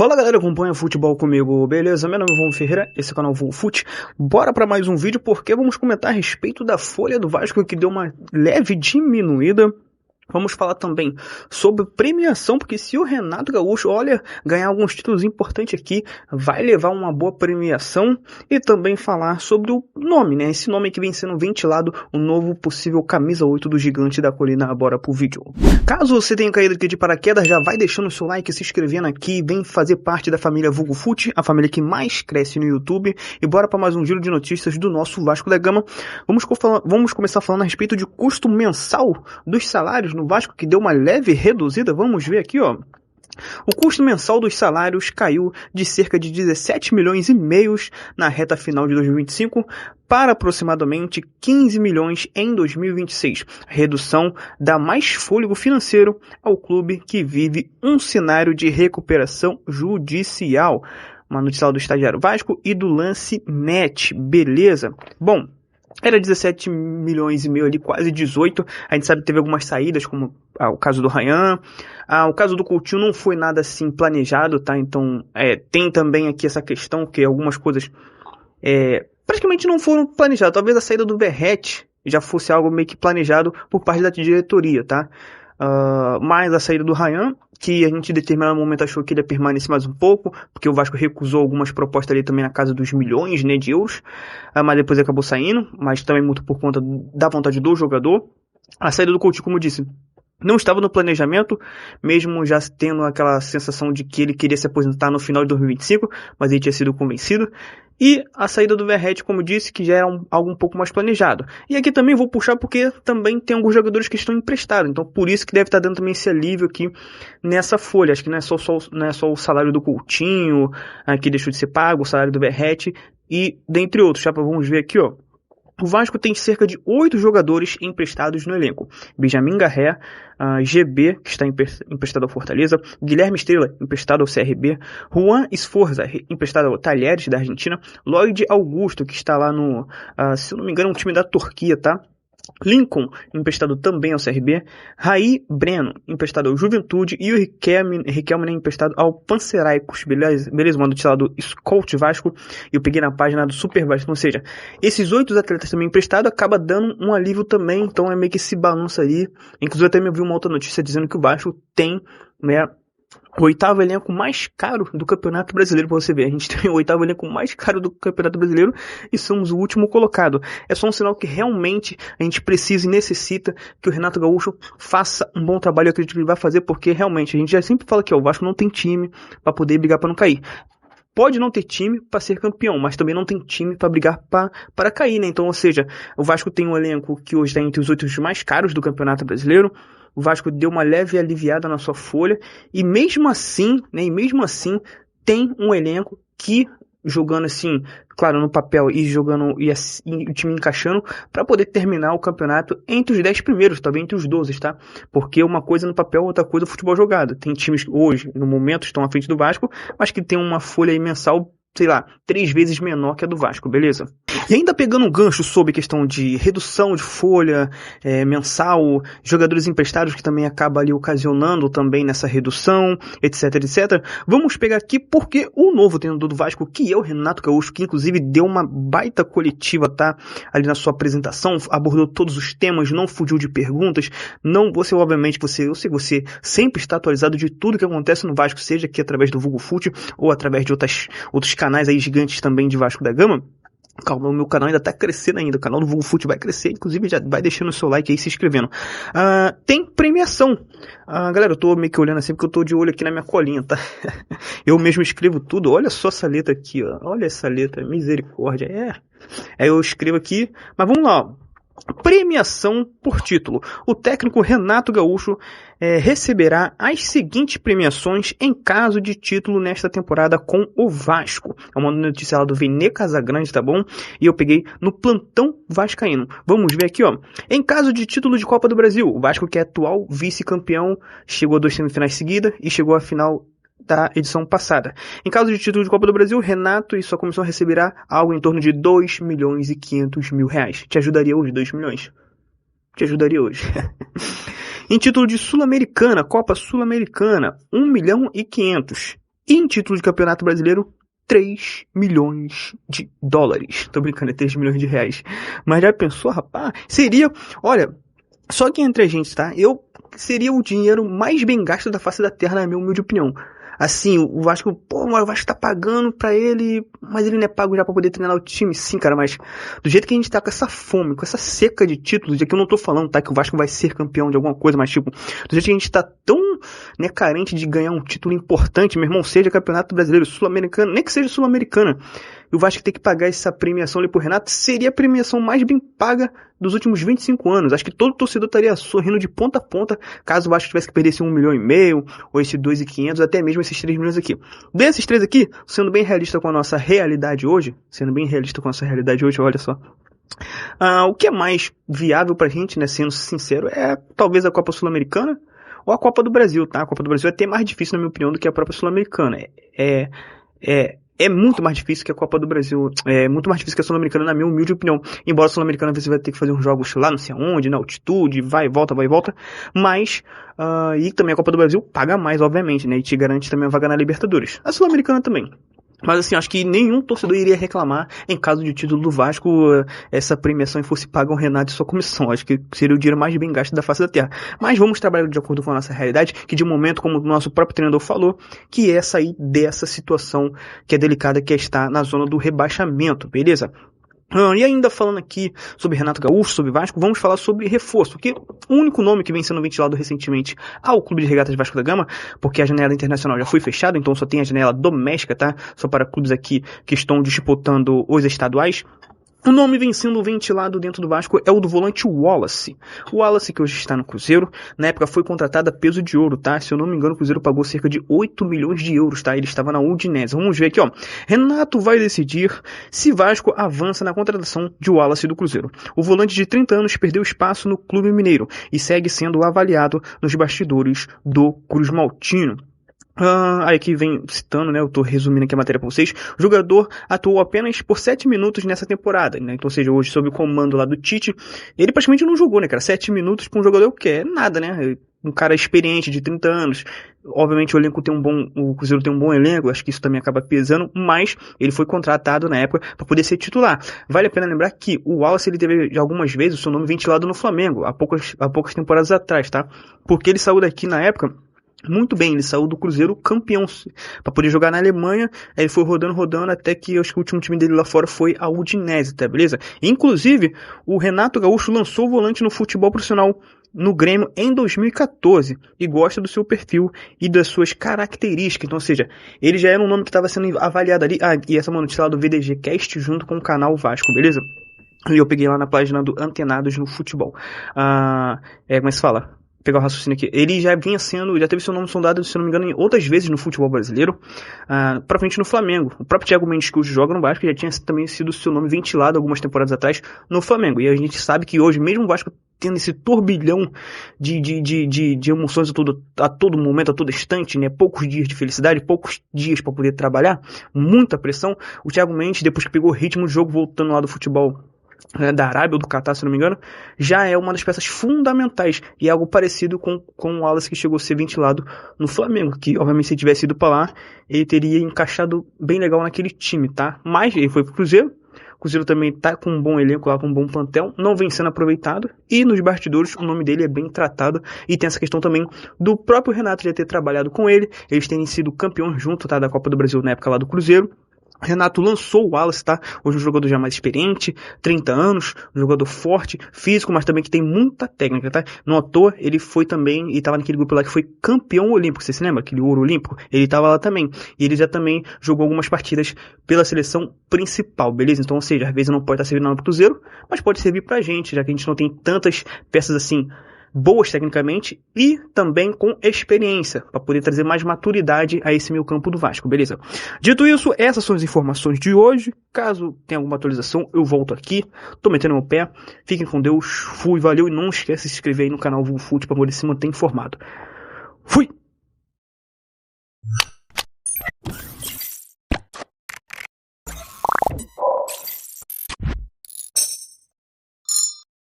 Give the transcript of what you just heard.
Fala galera, acompanha futebol comigo, beleza? Meu nome é João Ferreira, esse é o canal VolFute. Bora para mais um vídeo porque vamos comentar a respeito da folha do Vasco que deu uma leve diminuída. Vamos falar também sobre premiação, porque se o Renato Gaúcho, olha, ganhar alguns títulos importantes aqui, vai levar uma boa premiação. E também falar sobre o nome, né? Esse nome que vem sendo ventilado, o novo possível camisa 8 do Gigante da Colina. Bora pro vídeo. Caso você tenha caído aqui de paraquedas, já vai deixando o seu like, se inscrevendo aqui, vem fazer parte da família VolFute, a família que mais cresce no YouTube. E bora para mais um giro de notícias do nosso Vasco da Gama. Vamos começar falando a respeito de custo mensal dos salários no Vasco, que deu uma leve reduzida. Vamos ver aqui, ó. O custo mensal dos salários caiu de cerca de 17 milhões e meio na reta final de 2025 para aproximadamente 15 milhões em 2026. A redução dá mais fôlego financeiro ao clube que vive um cenário de recuperação judicial. Uma notícia do Estagiário Vasco e do Lance Net, beleza? Bom, era 17 milhões e meio ali, quase 18. A gente sabe que teve algumas saídas, como o caso do Ryan. O caso do Coutinho não foi nada assim planejado, tá? Então, tem também aqui essa questão que algumas coisas praticamente não foram planejadas. Talvez a saída do Verratti já fosse algo meio que planejado por parte da diretoria, tá? Mas a saída do Ryan, que a gente em determinado momento achou que ele ia permanecer mais um pouco, porque o Vasco recusou algumas propostas ali também na casa dos milhões, né, de euros, mas depois acabou saindo, mas também muito por conta da vontade do jogador. A saída do Coutinho, como eu disse, não estava no planejamento, mesmo já tendo aquela sensação de que ele queria se aposentar no final de 2025, mas ele tinha sido convencido. E a saída do Verratti, como eu disse, que já era algo um pouco mais planejado. E aqui também vou puxar porque também tem alguns jogadores que estão emprestados. Então por isso que deve estar dando também esse alívio aqui nessa folha. Acho que não é só o salário do Coutinho, que deixou de ser pago, o salário do Verratti e dentre outros. Vamos ver aqui, ó. O Vasco tem cerca de 8 jogadores emprestados no elenco. Benjamin Garré, GB, que está emprestado ao Fortaleza, Guilherme Estrela, emprestado ao CRB, Juan Esforza, emprestado ao Talheres, da Argentina, Lloyd Augusto, que está lá no, se eu não me engano, um time da Turquia, tá? Lincoln, emprestado também ao CRB, Raí Breno, emprestado ao Juventude, e o Riquelme, emprestado ao Panseraicos, beleza? Uma notícia lá do Scout Vasco, e eu peguei na página do Super Vasco, ou seja, esses 8 atletas também emprestados acaba dando um alívio também, então é meio que esse balanço aí. Inclusive eu até me vi uma outra notícia dizendo que o Vasco tem, né, o 8º elenco mais caro do Campeonato Brasileiro, pra você ver. A gente tem o 8º elenco mais caro do Campeonato Brasileiro e somos o último colocado. É só um sinal que realmente a gente precisa e necessita que o Renato Gaúcho faça um bom trabalho. Eu acredito que ele vai fazer, porque realmente a gente já sempre fala que o Vasco não tem time para poder brigar para não cair. Pode não ter time para ser campeão, mas também não tem time para brigar para cair, né? Então, ou seja, o Vasco tem um elenco que hoje está entre os 8 mais caros do Campeonato Brasileiro. O Vasco deu uma leve aliviada na sua folha e mesmo assim, né, tem um elenco que, jogando assim, claro, no papel e jogando e o time encaixando para poder terminar o campeonato entre os 10 primeiros, talvez entre os 12, tá? Porque uma coisa no papel, outra coisa no futebol jogado. Tem times que hoje, no momento, estão à frente do Vasco, mas que tem uma folha aí mensal, sei lá, 3 vezes menor que a do Vasco, beleza? E ainda pegando um gancho sobre questão de redução de folha mensal, jogadores emprestados que também acaba ali ocasionando também nessa redução, etc, etc. Vamos pegar aqui porque o novo treinador do Vasco, que é o Renato Gaúcho, que inclusive deu uma baita coletiva, tá? Ali na sua apresentação, abordou todos os temas, não fugiu de perguntas, não, eu sei que você sempre está atualizado de tudo que acontece no Vasco, seja aqui através do VolFute ou através de outros canais aí gigantes também de Vasco da Gama. Calma, o meu canal ainda tá crescendo ainda, o canal do VolFute vai crescer, inclusive já vai deixando o seu like aí, se inscrevendo. Tem premiação. Galera, eu tô meio que olhando assim porque eu tô de olho aqui na minha colinha, tá? Eu mesmo escrevo tudo, olha só essa letra aqui, ó. Olha essa letra, misericórdia. Aí eu escrevo aqui, mas vamos lá, ó. Premiação por título. O técnico Renato Gaúcho receberá as seguintes premiações em caso de título nesta temporada com o Vasco. É uma notícia lá do Vene Casagrande, tá bom? E eu peguei no plantão vascaíno. Vamos ver aqui, ó. Em caso de título de Copa do Brasil, o Vasco, que é atual vice-campeão, chegou a 2 semifinais seguidas e chegou à final da edição passada. Em caso de título de Copa do Brasil, Renato e sua comissão receberá algo em torno de 2 milhões e 500 mil reais. Te ajudaria hoje, 2 milhões? Te ajudaria hoje. Em título de Sul-Americana, Copa Sul-Americana, 1 milhão e 500. E em título de campeonato brasileiro, 3 milhões de dólares. Tô brincando, é 3 milhões de reais. Mas já pensou, rapaz? Seria, olha, só que entre a gente, tá? Seria o dinheiro mais bem gasto da face da terra, na minha humilde opinião. Assim, o Vasco, pô, mas o Vasco tá pagando pra ele, mas ele não é pago já pra poder treinar o time. Sim, cara, mas do jeito que a gente tá com essa fome, com essa seca de títulos, e aqui eu não tô falando, tá, que o Vasco vai ser campeão de alguma coisa, mas tipo, do jeito que a gente tá tão, né, carente de ganhar um título importante, meu irmão, seja Campeonato Brasileiro, Sul-Americano, nem que seja Sul-Americana, e o Vasco ter que pagar essa premiação ali pro Renato, seria a premiação mais bem paga dos últimos 25 anos. Acho que todo torcedor estaria sorrindo de ponta a ponta caso o Vasco tivesse que perder esse 1,5 milhão, ou esse 2.500, até mesmo esses 3 milhões aqui. Desses 3 aqui, sendo bem realista com a nossa realidade hoje, olha só. O que é mais viável pra gente, né, sendo sincero, é talvez a Copa Sul-Americana ou a Copa do Brasil, tá? A Copa do Brasil é até mais difícil, na minha opinião, do que a própria Sul-Americana. É muito mais difícil que a Copa do Brasil, é muito mais difícil que a Sul-Americana, na minha humilde opinião. Embora a Sul-Americana você vai ter que fazer uns jogos lá, não sei aonde, na altitude, vai e volta, mas, e também a Copa do Brasil paga mais, obviamente, né, e te garante também a vaga na Libertadores. A Sul-Americana também. Mas assim, acho que nenhum torcedor iria reclamar em caso de título do Vasco, essa premiação fosse paga ao Renato e sua comissão. Acho que seria o dinheiro mais bem gasto da face da terra. Mas vamos trabalhar de acordo com a nossa realidade, que de momento, como o nosso próprio treinador falou, que é sair dessa situação que é delicada, que é estar na zona do rebaixamento, beleza? E ainda falando aqui sobre Renato Gaúcho, sobre Vasco, vamos falar sobre reforço, porque o único nome que vem sendo ventilado recentemente ao Clube de Regatas Vasco da Gama, porque a janela internacional já foi fechada, então só tem a janela doméstica, tá? Só para clubes aqui que estão disputando os estaduais. O nome vem sendo ventilado dentro do Vasco é o do volante Wallace. O Wallace, que hoje está no Cruzeiro, na época foi contratado a peso de ouro, tá? Se eu não me engano, o Cruzeiro pagou cerca de 8 milhões de euros, tá? Ele estava na Udinese. Vamos ver aqui, ó. Renato vai decidir se Vasco avança na contratação de Wallace do Cruzeiro. O volante de 30 anos perdeu espaço no Clube Mineiro e segue sendo avaliado nos bastidores do Cruz Maltino. Aí aqui vem citando, né, eu tô resumindo aqui a matéria para vocês. O jogador atuou apenas por 7 minutos nessa temporada, né? Então, ou seja, hoje sob o comando lá do Tite, ele praticamente não jogou, né, cara? 7 minutos para um jogador que é nada, né? Um cara experiente de 30 anos. Obviamente o Cruzeiro tem um bom elenco, acho que isso também acaba pesando, mas ele foi contratado na época para poder ser titular. Vale a pena lembrar que o Wallace, ele teve algumas vezes o seu nome ventilado no Flamengo, há poucas temporadas atrás, tá? Porque ele saiu daqui na época muito bem, ele saiu do Cruzeiro campeão para poder jogar na Alemanha. Aí ele foi rodando até que acho que o último time dele lá fora foi a Udinese, tá, beleza? Inclusive, o Renato Gaúcho lançou o volante no futebol profissional no Grêmio em 2014 e gosta do seu perfil e das suas características. Então, ou seja, ele já era um nome que estava sendo avaliado ali. E essa notícia lá do VDG Cast junto com o canal Vasco, beleza? E eu peguei lá na página do Antenados no Futebol. Como é que se fala? Pegar o raciocínio aqui. Ele já teve seu nome sondado, se não me engano, em outras vezes no futebol brasileiro, propriamente no Flamengo. O próprio Thiago Mendes, que hoje joga no Vasco, já tinha também sido seu nome ventilado algumas temporadas atrás no Flamengo. E a gente sabe que hoje, mesmo o Vasco tendo esse turbilhão de emoções a todo momento, a todo instante, né? Poucos dias de felicidade, poucos dias para poder trabalhar, muita pressão. O Thiago Mendes, depois que pegou o ritmo do jogo, voltando lá do futebol da Arábia ou do Catar, se não me engano, já é uma das peças fundamentais e é algo parecido com o Wallace que chegou a ser ventilado no Flamengo, que obviamente se ele tivesse ido para lá, ele teria encaixado bem legal naquele time, tá? Mas ele foi pro Cruzeiro. O Cruzeiro também tá com um bom elenco lá, com um bom plantel, não vem sendo aproveitado, e nos bastidores o nome dele é bem tratado, e tem essa questão também do próprio Renato já ter trabalhado com ele, eles terem sido campeões junto, tá, da Copa do Brasil na época lá do Cruzeiro. Renato lançou o Wallace, tá? Hoje um jogador já mais experiente, 30 anos, um jogador forte, físico, mas também que tem muita técnica, tá? Não à toa, ele foi também, e tava naquele grupo lá que foi campeão olímpico, você se lembra? Aquele ouro olímpico? Ele tava lá também. E ele já também jogou algumas partidas pela seleção principal, beleza? Então, ou seja, às vezes não pode estar servindo nada pro Cruzeiro, mas pode servir pra gente, já que a gente não tem tantas peças assim boas tecnicamente e também com experiência, para poder trazer mais maturidade a esse meio campo do Vasco, beleza? Dito isso, essas são as informações de hoje. Caso tenha alguma atualização, eu volto aqui. Tô metendo meu pé. Fiquem com Deus. Fui, valeu. E não esquece de se inscrever aí no canal VulFute para poder se manter informado. Fui!